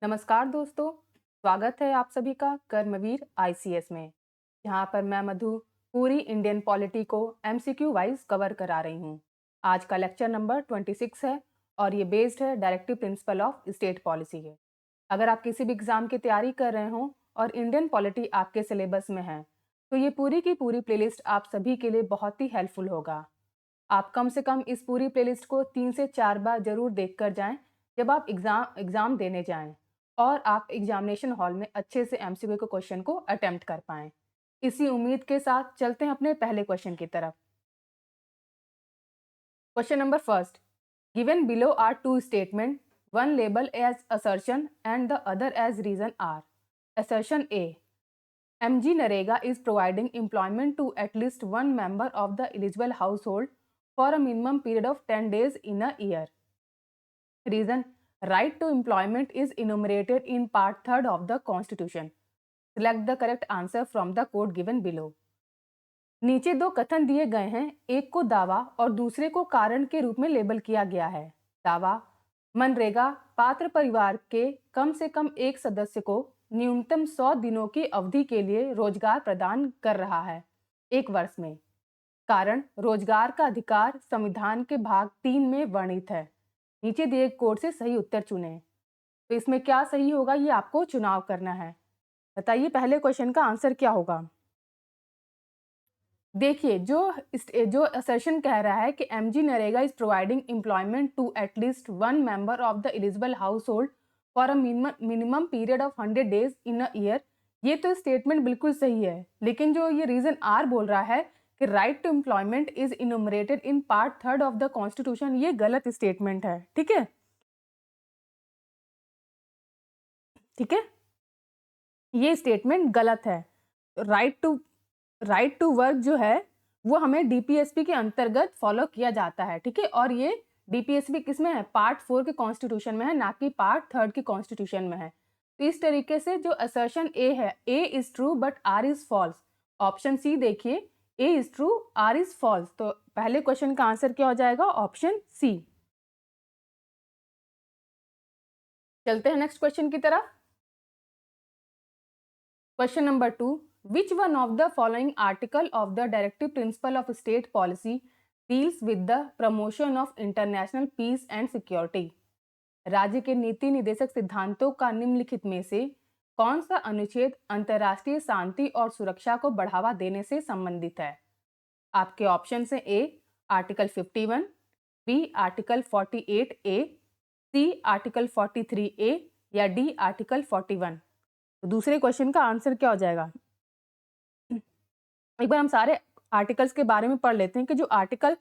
नमस्कार दोस्तों, स्वागत है आप सभी का कर्मवीर आईसीएस में। यहाँ पर मैं मधु पूरी इंडियन पॉलिटी को एमसीक्यू वाइज कवर करा रही हूँ। आज का लेक्चर नंबर 26 है और ये बेस्ड है directive principle of state policy के। अगर आप किसी भी एग्जाम की तैयारी कर रहे हो और इंडियन पॉलिटी आपके सिलेबस में है, तो ये पूरी की पूरी प्लेलिस्ट आप सभी के लिए बहुत ही हेल्पफुल होगा। आप कम से कम इस पूरी प्लेलिस्ट को 3 से 4 बार जरूर देख कर जाएं जब आप एग्जाम देने जाएं और आप एग्जामिनेशन हॉल में अच्छे से एमसीक्यू के क्वेश्चन को अटेम्प्ट कर पाएं। इसी उम्मीद के साथ चलते हैं अपने पहले क्वेश्चन की तरफ। Question number first, given below are two statement, one label as assertion and the other as reason are. Assertion A, MG Narega is providing employment to at least one member of the eligible household for a minimum period of 10 days in a year. Reason, right to employment is enumerated in part 3rd of the Constitution. Select the correct answer from the code given below. नीचे दो कथन दिए गए हैं, एक को दावा और दूसरे को कारण के रूप में लेबल किया गया है। दावा, मनरेगा पात्र परिवार के कम से कम एक सदस्य को न्यूनतम 100 दिनों की अवधि के लिए रोजगार प्रदान कर रहा है, 1 वर्ष में। कारण, रोजगार का अधिकार संविधान के भाग 3 में वर्णित है। नीचे दिए कोड से सही उत्तर चुनें। तो इसमें क्या सही होगा, ये आपको चुनाव करना है। बताइए पहले क्वेश्चन का आंसर क्या होगा। देखिए, जो असर्शन कह रहा है कि MG NREGA is providing employment to at least one member of the eligible household for a minimum period of 100 days in a year, ये तो स्टेटमेंट बिल्कुल सही है। लेकिन जो ये रीजन आर बोल रहा है कि right to employment is enumerated in part 3rd of the constitution, ये गलत स्टेटमेंट है। ठीक है, ठीक है, ये स्टेटमेंट गलत है। राइट टू वर्क जो है वो हमें डीपीएसपी के अंतर्गत फॉलो किया जाता है। ठीक है, और ये डीपीएसपी किसमें है, पार्ट 4 के कॉन्स्टिट्यूशन में है, ना कि पार्ट 3rd के कॉन्स्टिट्यूशन में है। तो इस तरीके से जो असर्शन ए है, A is true but R is false. Option C देखिए, A is true R is false. तो पहले क्वेश्चन का आंसर क्या हो जाएगा, ऑप्शन सी। चलते हैं नेक्स्ट क्वेश्चन की तरफ। Question number 2. Which one of the following article of the Directive Principle of State Policy deals with the promotion of international peace and security? राज्य के नीति निर्देशक सिद्धांतों का निम्नलिखित में से कौन सा अनुच्छेद अंतर्राष्ट्रीय शांति और सुरक्षा को बढ़ावा देने से संबंधित है? आपके ऑप्शन है A article 51, B article 48A, C article 43A या डी आर्टिकल 41। तो दूसरे क्वेश्चन का आंसर क्या हो जाएगा। एक बार हम सारे आर्टिकल्स के बारे में पढ़ लेते हैं कि जो आर्टिकल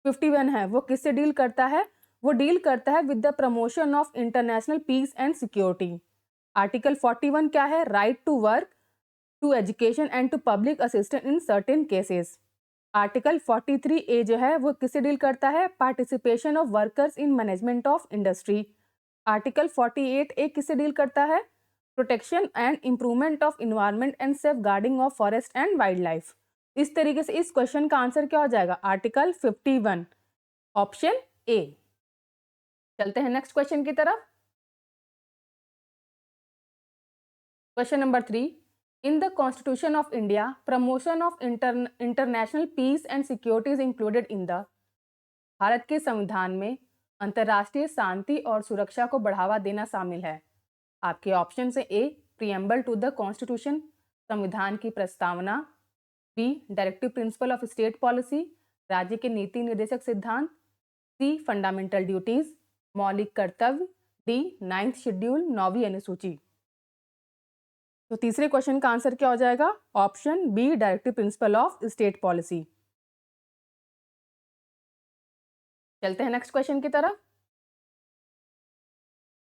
51 है वो किससे डील करता है। वो डील करता है with the promotion of international peace and security. Article 41 क्या है, right to work, to education and to public assistance in certain cases. Article 43A जो है वो किससे डील करता है, participation of workers in management of industry. Article 48A किससे deal करता है, protection and improvement of environment and safeguarding of forest and wildlife. इस तरीके से इस क्वेश्चन का आंसर क्या हो जाएगा, आर्टिकल 51, ऑप्शन ए। चलते हैं नेक्स्ट क्वेश्चन की तरफ। Question number 3, in the constitution of India promotion of international peace and security is included in the. Bharat के संविधान में अंतर्राष्ट्रीय शांति और सुरक्षा को बढ़ावा देना शामिल है। आपके ऑप्शन से A preamble to the constitution, संविधान की प्रस्तावना, B directive principle of state policy, राज्य के नीति निर्देशक सिद्धांत, सी फंडामेंटल ड्यूटीज, मौलिक कर्तव्य, डी 9th शेड्यूल, 9वीं अनुसूची। तो तीसरे क्वेश्चन का आंसर क्या हो जाएगा, option B directive principle of state policy. चलते हैं नेक्स्ट क्वेश्चन की तरफ।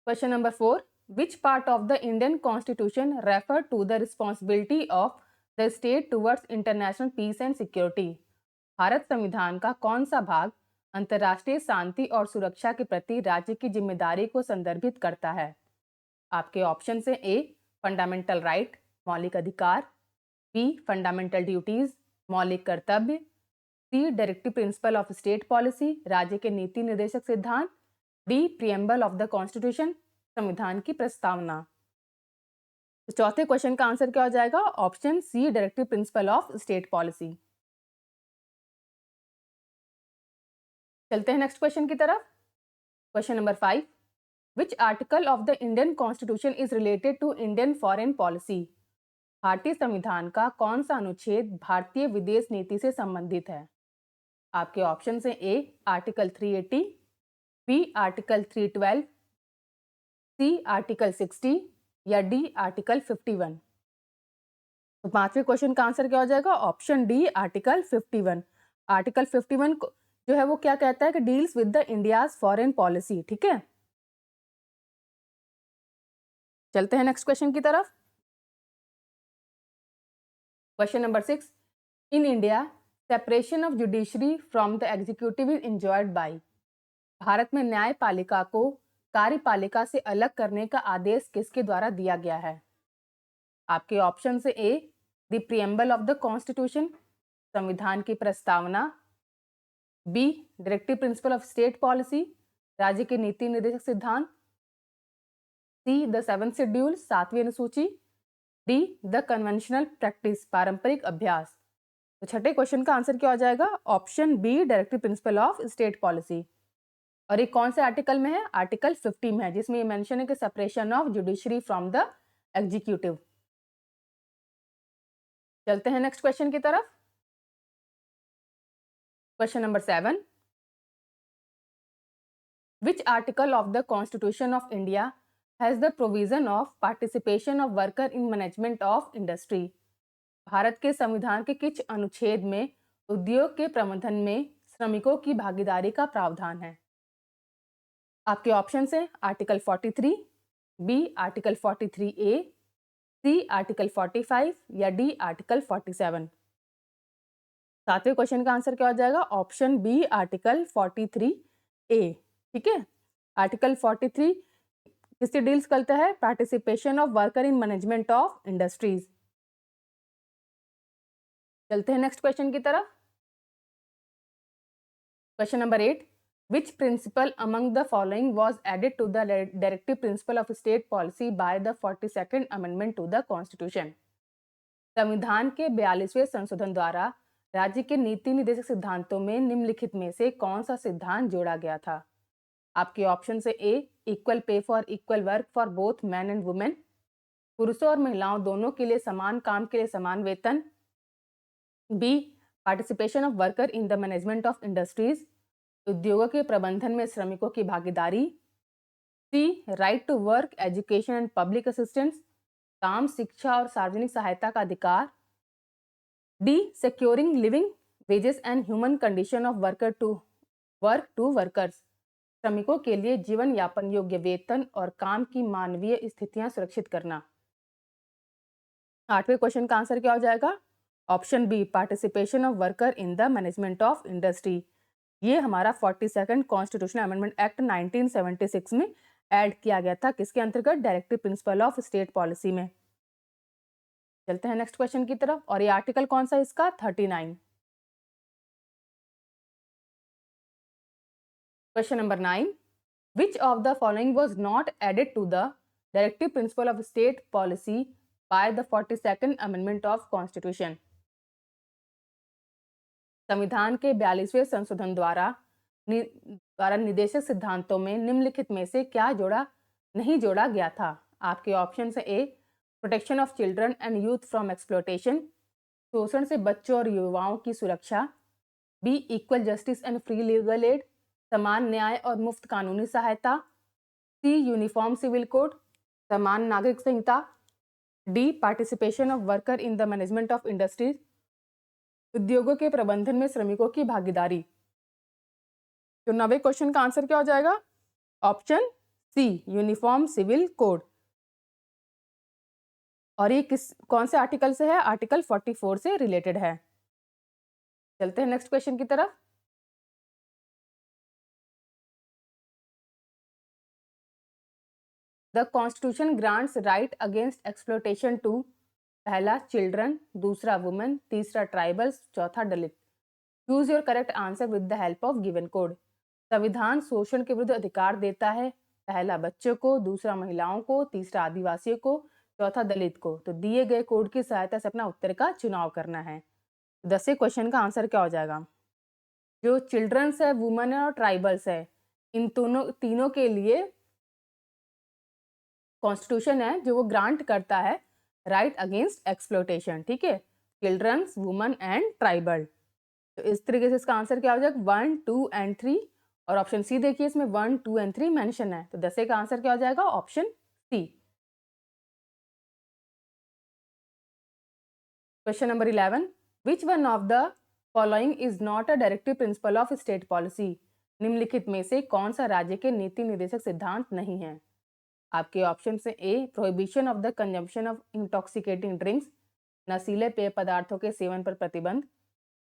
Question number 4, which part of the Indian Constitution refer to the responsibility of the state towards international peace and security? Bharat संविधान का कौन सा भाग अंतर्राष्ट्रीय शांति और सुरक्षा के प्रति राज्य की जिम्मेदारी को संदर्भित करता है? आपके ऑप्शन से ए फंडामेंटल राइट, मौलिक अधिकार, बी फंडामेंटल ड्यूटीज, मौलिक कर्तव्य, C directive principle of state policy, राज्य के नीति निर्देशक सिद्धांत, D preamble of the constitution, संविधान की प्रस्तावना। तो चौथे क्वेश्चन का आंसर क्या हो जाएगा? Option C, directive principle of state policy. चलते हैं नेक्स्ट क्वेश्चन की तरफ। Question number 5, which article of the Indian constitution is related to Indian foreign policy? भारतीय संविधान का कौन सा अनुच्छेद भारतीय विदेश नीति से संबंधित है? आपके ऑप्शन हैं A article 380, B article 312, C article 60 या डी आर्टिकल 51। तो पांचवें क्वेश्चन का आंसर क्या हो जाएगा? Option D article 51। आर्टिकल 51 जो है वो क्या कहता है कि deals with the India's foreign policy. ठीक है, चलते हैं नेक्स्ट क्वेश्चन की तरफ। Question number 6, in India separation of judiciary from the executive is enjoyed bye. Bharat में न्यायपालिका को कार्यपालिका से अलग करने का आदेश किसके द्वारा दिया गया है? आपके ऑप्शन से A the preamble of the constitution, संविधान की प्रस्तावना, B directive principle of state policy, राज्य के नीति निर्देशक सिद्धांत, सी द 7th शेड्यूल, 7वीं अनुसूची, डी द कन्वेंशनल प्रैक्टिस, पारंपरिक अभ्यास। तो छठे क्वेश्चन का आंसर क्या हो जाएगा? Option B directive principle of state policy. और ये कौन से आर्टिकल में है? आर्टिकल 50 में है, जिसमें ये मेंशन है कि separation of judiciary from the executive. चलते हैं नेक्स्ट क्वेश्चन की तरफ। Question number 7, which article of the constitution of India has the provision of participation of worker in management of industry? Bharat के संविधान के किस अनुच्छेद में उद्योग के प्रबंधन में श्रमिकों की भागीदारी का प्रावधान है? आपके ऑप्शन हैं article 43, B article 43A, C article 45 या डी आर्टिकल 47। सातवें क्वेश्चन का आंसर क्या हो जाएगा? Option B article 43A। ठीक है, आर्टिकल 43 किससे डील्स करता है? Participation of worker in management of industries. चलते हैं नेक्स्ट क्वेश्चन की तरफ। Question number 8, which principle among the following was added to the directive principle of state policy by the 42nd amendment to the constitution? संविधान के 42वें संशोधन द्वारा राज्य के नीति निर्देशक सिद्धांतों में निम्नलिखित में से कौन सा सिद्धांत जोड़ा गया था? आपके ऑप्शन से A equal pay for equal work for both man and women, पुरुषों और महिलाओं दोनों के लिए समान काम के लिए समान वेतन, B participation of worker in the management of industries, उद्योगों के प्रबंधन में श्रमिकों की भागीदारी, C right to work education and public assistance, काम शिक्षा और सार्वजनिक सहायता का अधिकार, D securing living wages and human condition of worker to work to workers, श्रमिकों के लिए जीवन यापन योग्य वेतन और काम की मानवीय स्थितियां सुरक्षित करना। आठवें क्वेश्चन का आंसर क्या हो जाएगा? Option B participation of worker in the management of industry. ये हमारा 42nd कॉन्स्टिट्यूशनल अमेंडमेंट एक्ट 1976 में ऐड किया गया था, किसके अंतर्गत? Directive principle of state policy में। चलते हैं नेक्स्ट क्वेश्चन की तरफ। और ये आर्टिकल कौन सा इसका? 39। Question number 9, which of the following was not added to the directive principle of state policy by the 42nd amendment of constitution? संविधान के 42वें संशोधन द्वारा निर्देशक सिद्धांतों में निम्नलिखित में से क्या नहीं जोड़ा गया था? आपके ऑप्शन है A protection of children and youth from exploitation, शोषण से बच्चों और युवाओं की सुरक्षा, B equal justice and free legal aid, समान न्याय और मुफ्त कानूनी सहायता, सी यूनिफॉर्म सिविल कोड, समान नागरिक संहिता, D participation of worker in the management of industries, उद्योगों के प्रबंधन में श्रमिकों की भागीदारी। तो 9वें क्वेश्चन का आंसर क्या हो जाएगा? Option C uniform civil code. और ये कौन से आर्टिकल से है? आर्टिकल 44 से रिलेटेड है। चलते हैं नेक्स्ट क्वेश्चन की तरफ। The constitution grants right against exploitation to, पहला चिल्ड्रन, दूसरा वुमेन, तीसरा ट्राइबल्स, चौथा Dalit. Choose your correct answer with the help of given code. संविधान शोषण के विरुद्ध अधिकार देता है पहला बच्चों को, दूसरा महिलाओं को, तीसरा आदिवासियों को, चौथा दलित को। तो दिए गए कोड की सहायता से अपना उत्तर का चुनाव करना है। 10वें क्वेश्चन का आंसर क्या हो जाएगा? जो चिल्ड्रंस है, वुमेन है और ट्राइबल्स है, इन तीनों के लिए कॉन्स्टिट्यूशन है जो वो ग्रांट करता है राइट अगेंस्ट एक्सप्लोइटेशन। ठीक है, चिल्ड्रंस, वुमेन एंड ट्राइबल। तो इस तरीके से इसका आंसर क्या हो जाएगा? 1, 2 एंड 3। और ऑप्शन सी देखिए, इसमें 1, 2 एंड 3 मेंशन है। तो 10 का आंसर क्या हो जाएगा? Option C. Question number 11, which one of the following is not a directive principle of state policy? निम्नलिखित में से कौन सा राज्य के नीति निर्देशक सिद्धांत नहीं है? आपके ऑप्शन से A, prohibition of the consumption of intoxicating drinks, नशीले पेय पदार्थों के सेवन पर प्रतिबंध,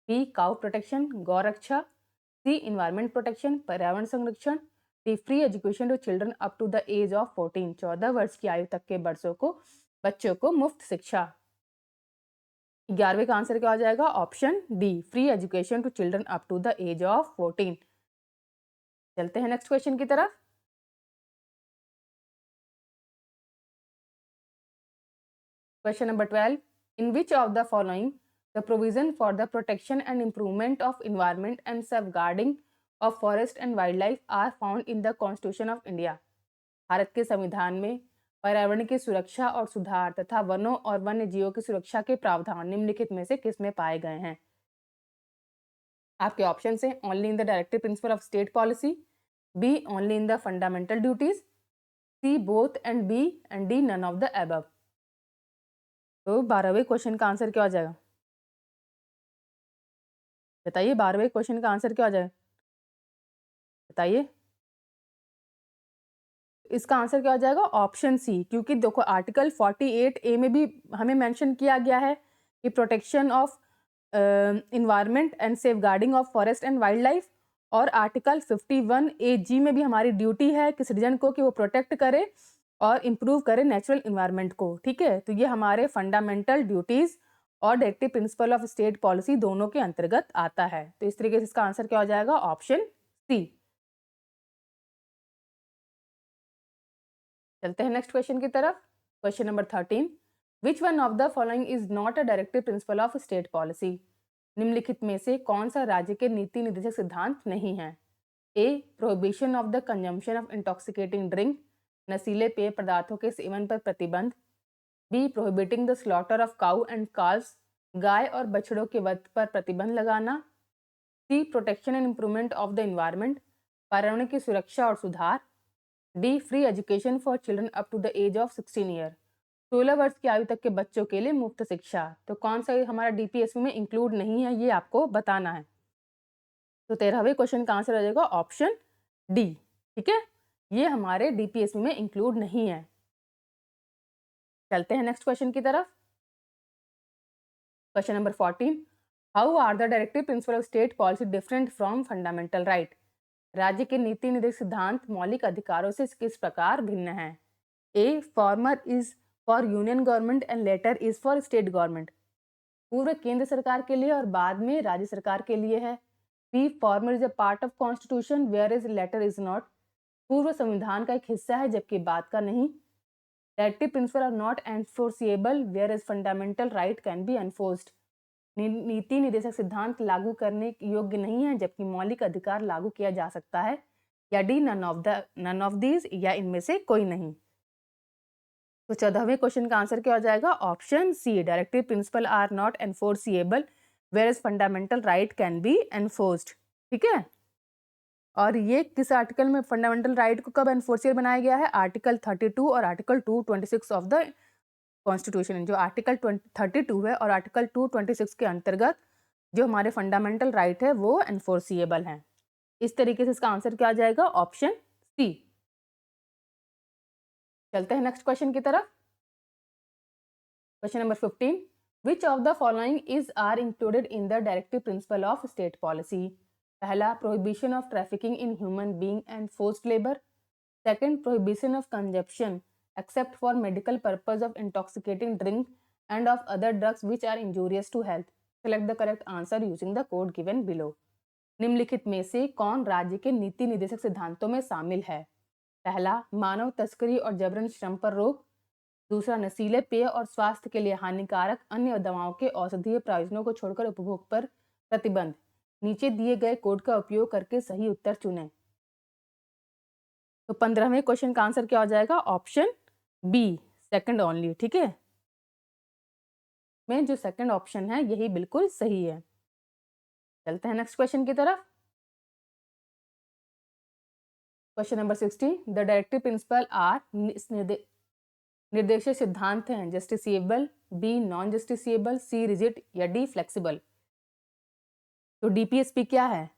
बी, काउ प्रोटेक्शन, गौ रक्षा, सी, इन्वायरमेंट प्रोटेक्शन, पर्यावरण संरक्षण, D, free education to children up to the age of 14, 14 वर्ष की आयु तक के बच्चों को मुफ्त शिक्षा। 11वें का आंसर क्या हो जाएगा? Option D, free education to children up to the age of 14। चलते हैं नेक्स्ट क्वेश्चन की तरफ। Question number 12, in which of the following the provision for the protection and improvement of environment and safeguarding of forest and wildlife are found in the Constitution of India? Bharat के संविधान में पर्यावरण की सुरक्षा और सुधार तथा वनों और वन्य जीवों की सुरक्षा के प्रावधान निम्नलिखित में से किसमें पाए गए हैं? आपके ऑप्शन है only in the directive principle of state policy, B, only in the fundamental duties, C, both and B, and D, none of the above. तो 12वें क्वेश्चन का आंसर क्या हो जाएगा? बताइए, 12वें क्वेश्चन का आंसर क्या हो जाएगा? बताइए। इसका आंसर क्या हो जाएगा? ऑप्शन सी, क्योंकि देखो आर्टिकल 48A में भी हमें मेंशन किया गया है कि protection of environment and safeguarding of forest and wild life, और आर्टिकल 51AG में भी हमारी ड्यूटी है कि सिटीजन को कि वो प्रोटेक्ट करे और इम्प्रूव करे नेचुरल इन्वायरमेंट को। ठीक है, तो ये हमारे फंडामेंटल ड्यूटीज और directive principle of state policy दोनों के अंतर्गत आता है। तो इस तरीके से इसका आंसर क्या हो जाएगा? Option C. चलते हैं नेक्स्ट क्वेश्चन की तरफ। Question number 13, which one of the following is not a directive principle of state policy? निम्नलिखित में से कौन सा राज्य के नीति निर्देशक सिद्धांत नहीं है? A, prohibition of the consumption of intoxicating drink, नशीले पेय पदार्थों के सेवन पर प्रतिबंध, B, prohibiting the slaughter of cow and calves, गाय और बछड़ों के वध पर प्रतिबंध लगाना, C, protection and improvement of the environment, पर्यावरण की सुरक्षा और सुधार, D, free education for children up to the age of 16 year, 16 वर्ष की आयु तक के बच्चों के लिए मुफ्त शिक्षा। तो कौन सा हमारा डीपीएसपी में इंक्लूड नहीं है, ये आपको बताना है। तो 13वें क्वेश्चन का आंसर हो जाएगा ऑप्शन डी। ठीक है, ये हमारे डीपीएसपी में इंक्लूड नहीं है। चलते हैं नेक्स्ट क्वेश्चन की तरफ। Question number 14, how are the directive principle of state policy different from fundamental right? राज्य के नीति निर्देशक सिद्धांत मौलिक अधिकारों से किस प्रकार भिन्न है? A, former is for union government and latter is for state government, पूर्व केंद्र सरकार के लिए और बाद में राज्य सरकार के लिए है। B, former is a part of constitution whereas latter is not, पूर्व संविधान का एक हिस्सा है जबकि बाद का नहीं। Directive principle are not enforceable whereas fundamental right can be enforced, नीति निर्देशक सिद्धांत लागू करने योग्य नहीं है जबकि मौलिक अधिकार लागू किया जा सकता है। या डी, नन ऑफ दीज, या इनमें से कोई नहीं। तो 14वें क्वेश्चन का आंसर क्या हो जाएगा? Option C, directive principle are not enforceable whereas fundamental right can be enforced. ठीक है, और ये किस आर्टिकल में फंडामेंटल राइट को कब एनफोर्सिबल बनाया गया है? आर्टिकल 32 और आर्टिकल 226 ऑफ द कॉन्स्टिट्यूशन। जो आर्टिकल 32 है और आर्टिकल 226 के अंतर्गत जो हमारे फंडामेंटल राइट है वो एनफोर्सिएबल हैं। इस तरीके से इसका आंसर क्या आ जाएगा? Option C. चलते हैं नेक्स्ट क्वेश्चन की तरफ। Question number 15, which of the following is are included in the directive principle of state policy? पहला, prohibition of trafficking in human being and forced labour, second, prohibition of consumption except for medical purpose of intoxicating drink and of other drugs which are injurious to health. Select the correct answer using the code given below. निम्नलिखित में से कौन राज्य के नीति निर्देशक सिद्धांतों में शामिल है? पहला, मानव तस्करी और जबरन श्रम पर रोक। दूसरा, नशीले पेय और स्वास्थ्य के लिए हानिकारक अन्य दवाओं के औषधीय प्रयोजनों को छोड़कर उपभोग पर प्रतिबंध। नीचे दिए गए कोड का उपयोग करके सही उत्तर चुनें। तो 15वें क्वेश्चन का आंसर क्या हो जाएगा? Option B, second only. ठीक है, में जो सेकंड ऑप्शन है यही बिल्कुल सही है। चलते हैं नेक्स्ट क्वेश्चन की तरफ। Question number 60, the directive principle are, निर्देशक सिद्धांत हैं justiciable, B non justiciable, C rigid या डी फ्लेक्सिबल। तो डीपीएसपी क्या है?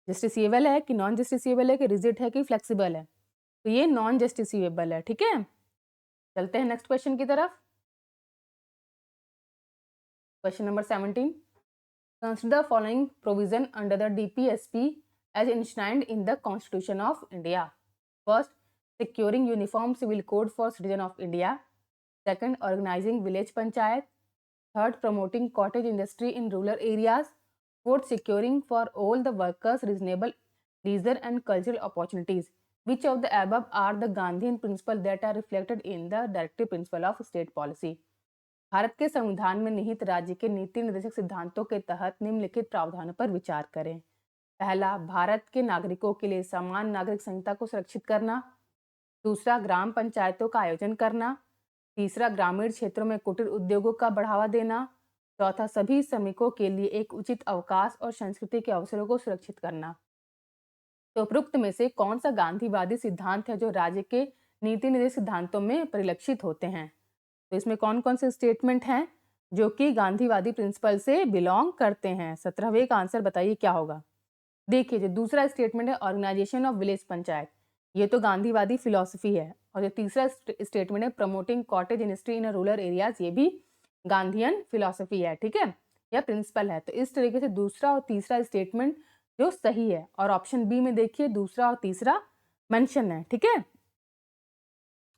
जस्टिसिएबल है कि नॉन जस्टिसिएबल है कि रिजिड है कि फ्लेक्सिबल है? तो ये नॉन जस्टिसिएबल है। ठीक है, चलते हैं नेक्स्ट क्वेश्चन की तरफ। Question number 17, consider following provision under the DPSP as enshrined in the Constitution of India. First, securing uniform civil code for citizen of India. Second, organizing village panchayat. Third, promoting cottage industry in rural areas. Fourth, securing for all the workers reasonable leisure and cultural opportunities. Which of the above are the Gandhian principles that are reflected in the directive principle of state policy? Bharat के संविधान में निहित राज्य के नीति निर्देशक सिद्धांतों के तहत निम्नलिखित प्रावधानों पर विचार करें। पहला, भारत के नागरिकों के लिए समान नागरिक संहिता को सुरक्षित करना। दूसरा, ग्राम पंचायतों का आयोजन करना। तीसरा, ग्रामीण क्षेत्रों में कुटीर उद्योगों का बढ़ावा देना। चौथा, सभी श्रमिकों के लिए एक उचित अवकाश और संस्कृति के अवसरों को सुरक्षित करना। तो उपरोक्त में से कौन सा गांधीवादी सिद्धांत है जो राज्य के नीति निर्देशक सिद्धांतों में परिलक्षित होते हैं? तो इसमें कौन कौन से स्टेटमेंट हैं जो कि गांधीवादी प्रिंसिपल से बिलोंग करते हैं? 17वें का आंसर बताइए क्या होगा? देखिए, जो दूसरा स्टेटमेंट है ऑर्गेनाइजेशन ऑफ विलेज पंचायत, ये तो गांधीवादी फिलॉसफी है। और जो तीसरा स्टेटमेंट है promoting cottage industry in rural areas, ये भी गांधीयन फिलॉसफी है। ठीक है, या प्रिंसिपल है। तो इस तरीके से दूसरा और तीसरा स्टेटमेंट जो सही है, और ऑप्शन बी में देखिए दूसरा और तीसरा मेंशन है। ठीक है,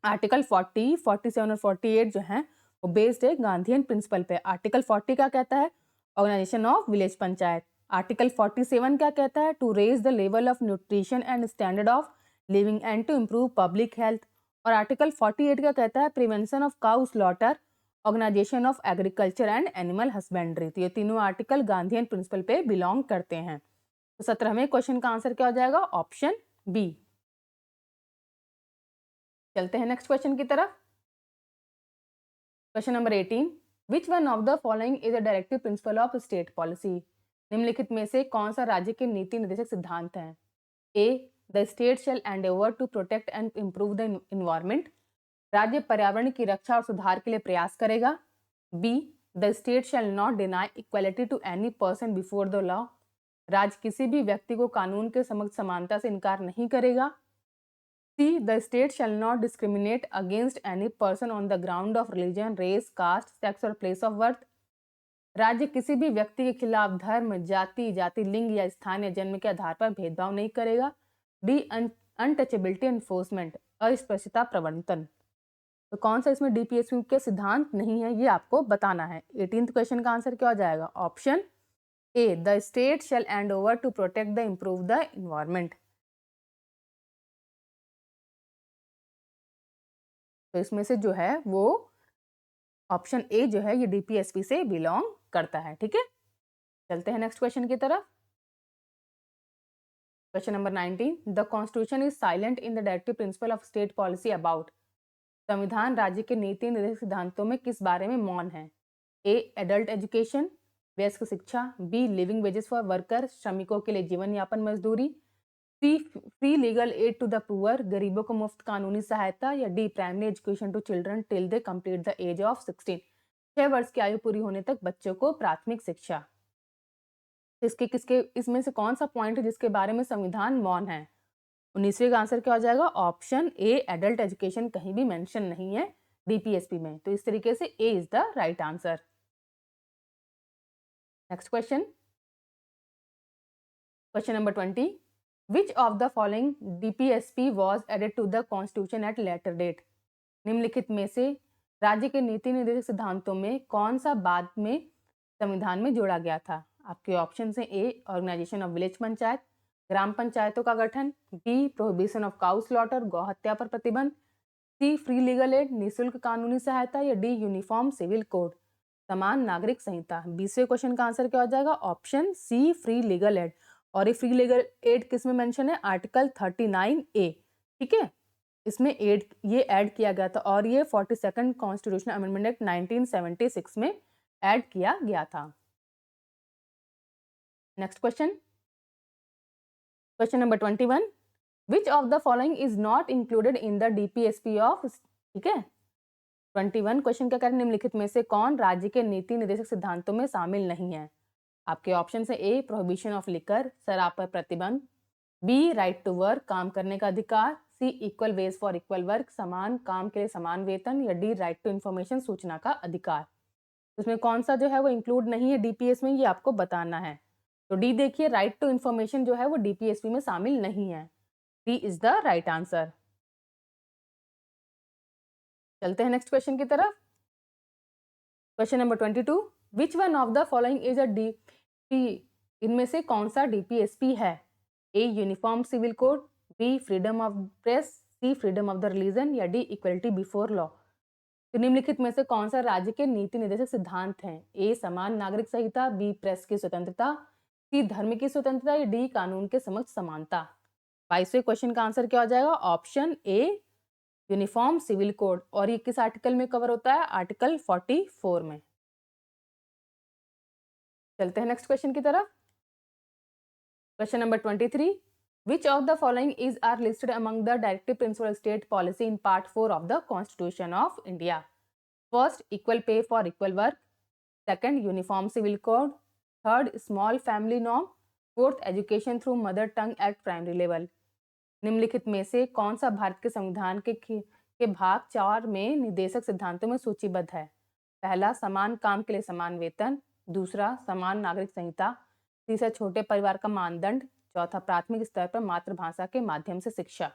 आर्टिकल 40, 47 और 48 जो है वो बेस्ड है गांधीयन प्रिंसिपल पे। आर्टिकल 40 क्या कहता है? Organisation of village panchayat. Article 47 क्या कहता है? To raise the level of nutrition and standard of living and to improve public health. और आर्टिकल 48 क्या कहता है? Prevention of cow slaughter, organisation of agriculture and animal husbandry. तो ये तीनों आर्टिकल गांधीयन प्रिंसिपल पे बिलोंग करते हैं। तो 17वें क्वेश्चन का आंसर क्या हो जाएगा? Option B. चलते हैं नेक्स्ट क्वेश्चन की तरफ। Question number 18, which one of the following is a directive principle of state policy? निम्नलिखित में से कौन सा राज्य के नीति निर्देशक सिद्धांत है? A, the state shall endeavour to protect and improve the environment, राज्य पर्यावरण की रक्षा और सुधार के लिए प्रयास करेगा। B, the state shall not deny equality to any person before the law, राज्य किसी भी व्यक्ति को कानून के समक्ष समानता से इनकार नहीं करेगा। C, the state shall not discriminate against any person on the ground of religion, race, caste, sex or place of birth, राज्य किसी भी व्यक्ति के खिलाफ धर्म, जाति, लिंग या स्थान या जन्म के आधार पर भेदभाव नहीं करेगा। डी, अनटचेबिलिटी एनफोर्समेंट, अस्पृश्यता प्रवर्तन। तो कौन सा इसमें डीपीएसपी के सिद्धांत नहीं है, ये आपको बताना है। 18th क्वेश्चन का आंसर क्या हो जाएगा? Option A, the state shall hand over to protect the improve the environment. तो इसमें से जो है वो ऑप्शन ए जो है ये डीपीएसपी से बिलोंग करता है। ठीक है, चलते हैं नेक्स्ट क्वेश्चन की तरफ। Question number 19, the constitution is silent in the directive principle of state policy about, संविधान राज्य के नीति निर्देशक सिद्धांतों में किस बारे में मौन है? ए, एडल्ट एजुकेशन, वयस्क शिक्षा। B, living wages for worker, श्रमिकों के लिए जीवन यापन मजदूरी। C, free legal aid to the poor, गरीबों को मुफ्त कानूनी सहायता। या D, primary education to children till they complete the age of 16, 6 वर्ष की आयु पूरी होने तक बच्चों को प्राथमिक शिक्षा। किसके इसमें से कौन सा पॉइंट है जिसके बारे में संविधान मौन है? 19वें का आंसर क्या हो जाएगा? ऑप्शन ए, एडल्ट एजुकेशन कहीं भी मेंशन नहीं है डीपीएसपी में। तो इस तरीके से A is the right answer. Next question, question number 20, which of the following DPSP was added to the constitution at later date? निम्नलिखित में से राज्य के नीति निर्देशक सिद्धांतों में कौन सा बाद में संविधान में जोड़ा गया था? आपके ऑप्शन है A, organisation of village panchayat, ग्राम पंचायतों का गठन, B prohibition of cow slaughter, गौ हत्या पर प्रतिबंध, सी फ्री लीगल एड, निःशुल्क कानूनी सहायता, या डी यूनिफॉर्म सिविल कोड, समान नागरिक संहिता। 20वें क्वेश्चन का आंसर क्या हो जाएगा? Option C free legal aid. और ये फ्री लीगल एड किस में मेंशन है? Article 39A। ठीक है, इसमें ये ऐड किया गया था और ये 42nd कॉन्स्टिट्यूशनल अमेंडमेंट एक्ट 1976 में ऐड किया गया था। Next question, question number 21, which of the following is not included in the DPSP of, ठीक है, 21 क्वेश्चन क्या कह रहे हैं? निम्नलिखित में से कौन राज्य के नीति निर्देशक सिद्धांतों में शामिल नहीं है? आपके ऑप्शन है ए प्रोहिबिशन ऑफ लिकर, शराब पर प्रतिबंध, बी राइट टू वर्क, काम करने का अधिकार, C equal wage for equal work, समान काम के लिए समान वेतन, या डी राइट टू इन्फॉर्मेशन, सूचना का अधिकार। इसमें कौन सा जो है वो इंक्लूड नहीं है डीपीएस में, ये आपको बताना है। तो डी देखिए, राइट टू इन्फॉर्मेशन जो है वो डीपीएसपी में शामिल नहीं है। D is the right answer. चलते हैं नेक्स्ट क्वेश्चन की तरफ। Question number 22, which one of the following is a DP, इनमें से कौन सा डीपीएसपी है? A uniform civil code, B freedom of press, C freedom of the religion, या डी इक्वलिटी बिफोर लॉ। तो निम्नलिखित में से कौन सा राज्य के नीति निर्देशक सिद्धांत हैं? ए समान नागरिक संहिता, बी प्रेस की स्वतंत्रता, सी धर्म की स्वतंत्रता, या डी कानून के समक्ष समानता। 22वें क्वेश्चन का आंसर क्या हो जाएगा? Option A uniform civil code. और ये किस आर्टिकल में कवर होता है? आर्टिकल 44 में। चलते हैं नेक्स्ट क्वेश्चन की तरफ। Question number 23, which of the following is are listed among the directive principles of state policy in part 4 of the Constitution of India? First, equal pay for equal work. Second, uniform civil code. Third, small family norm. Fourth, education through mother tongue at primary level. निम्नलिखित में से कौन सा भारत के संविधान के भाग 4 में निर्देशक सिद्धांतों में सूचीबद्ध है? पहला, समान काम के लिए समान वेतन, दूसरा, समान नागरिक संहिता, तीसरा, छोटे परिवार का मानदंड, चौथा, प्राथमिक स्तर पर मातृभाषा के माध्यम से शिक्षा।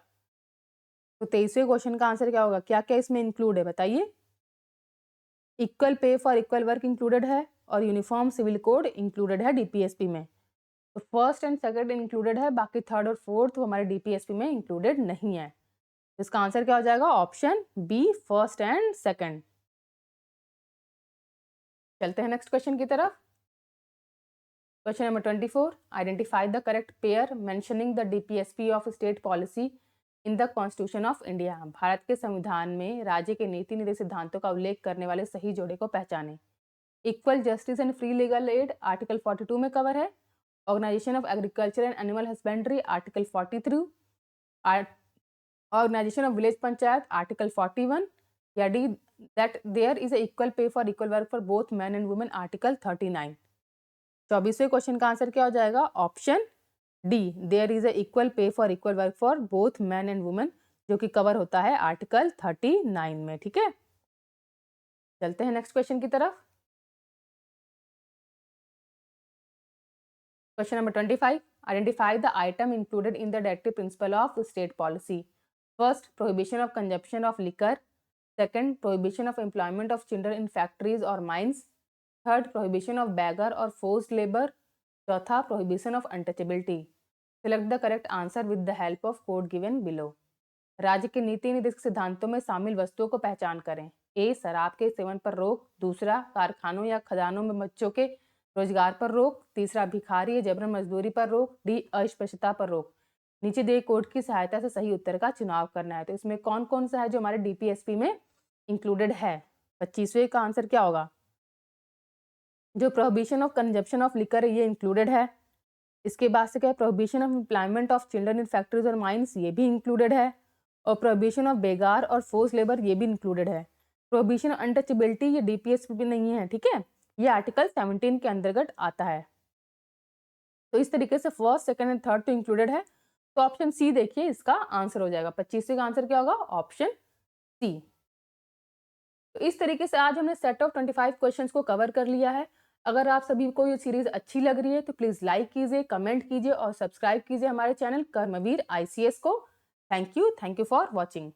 तो 23वें क्वेश्चन का आंसर क्या होगा? क्या क्या इसमें इंक्लूड है बताइए? Equal pay for equal work included है और यूनिफॉर्म सिविल कोड इंक्लूडेड है डीपीएसपी में। तो फर्स्ट एंड सेकंड इंक्लूडेड है, बाकी थर्ड और फोर्थ हमारे डीपीएसपी में इंक्लूडेड नहीं है। इसका आंसर क्या हो जाएगा? Option B first and second. चलते हैं नेक्स्ट क्वेश्चन की तरफ। Question number 24, identify the correct pair mentioning the DPSP of state policy in the constitution of India. Bharat के संविधान में राज्य के नीति निर्देशक सिद्धांतों का उल्लेख करने वाले सही जोड़े को पहचानें। Equal justice and free legal aid article 42 में कवर है। Organisation of agriculture and animal husbandry article 43, organisation of village panchayat article 41, या D that there is equal pay for equal work for both man and women article 39। 24वें question का answer क्या हो जाएगा? Option D there is equal pay for equal work for both man and women, जो कि cover होता है article 39 में। ठीक है, चलते हैं नेक्स्ट क्वेश्चन की तरफ। Question number 25, identify the item included in the directive principle of state policy. First, prohibition of consumption of liquor. Second, prohibition of employment of children in factories और mines. Third, prohibition of beggar और forced labour. चौथा, prohibition of untouchability. Select the correct answer with the help of code given below. राज्य के नीति निर्देशक सिद्धांतों में शामिल वस्तुओं को पहचान करें। ए शराब के सेवन पर रोक, दूसरा कारखानों या खदानों में बच्चों के रोजगार पर रोक, तीसरा भिखारी या जबरन मजदूरी पर रोक, डी अस्पृश्यता पर रोक। नीचे दिए कोड की सहायता से सही उत्तर का चुनाव करना है। तो इसमें कौन कौन सा है जो हमारे डीपीएसपी में इंक्लूडेड है? 25वें का आंसर क्या होगा? जो prohibition of consumption of liquor है ये इंक्लूडेड है। इसके बाद से क्या है? Prohibition of employment of children in factories और माइंस, ये भी इंक्लूडेड है। और प्रोहिबिशन ऑफ बेगार और फोर्स लेबर, ये भी इंक्लूडेड है। प्रोहिबिशन ऑफ अनटचेबिलिटी ये डीपीएसपी में नहीं है। ठीक है, ये आर्टिकल 17 के अंतर्गत आता है। तो इस तरीके से फर्स्ट, सेकंड एंड थर्ड तो इंक्लूडेड है। तो ऑप्शन सी देखिए इसका आंसर हो जाएगा। 25वें का आंसर क्या होगा? Option C. तो इस तरीके से आज हमने सेट ऑफ 25 क्वेश्चंस को कवर कर लिया है। अगर आप सभी को ये सीरीज अच्छी लग रही है तो प्लीज लाइक कीजिए, कमेंट कीजिए और सब्सक्राइब कीजिए हमारे चैनल कर्मवीर ICS को। Thank you for watching.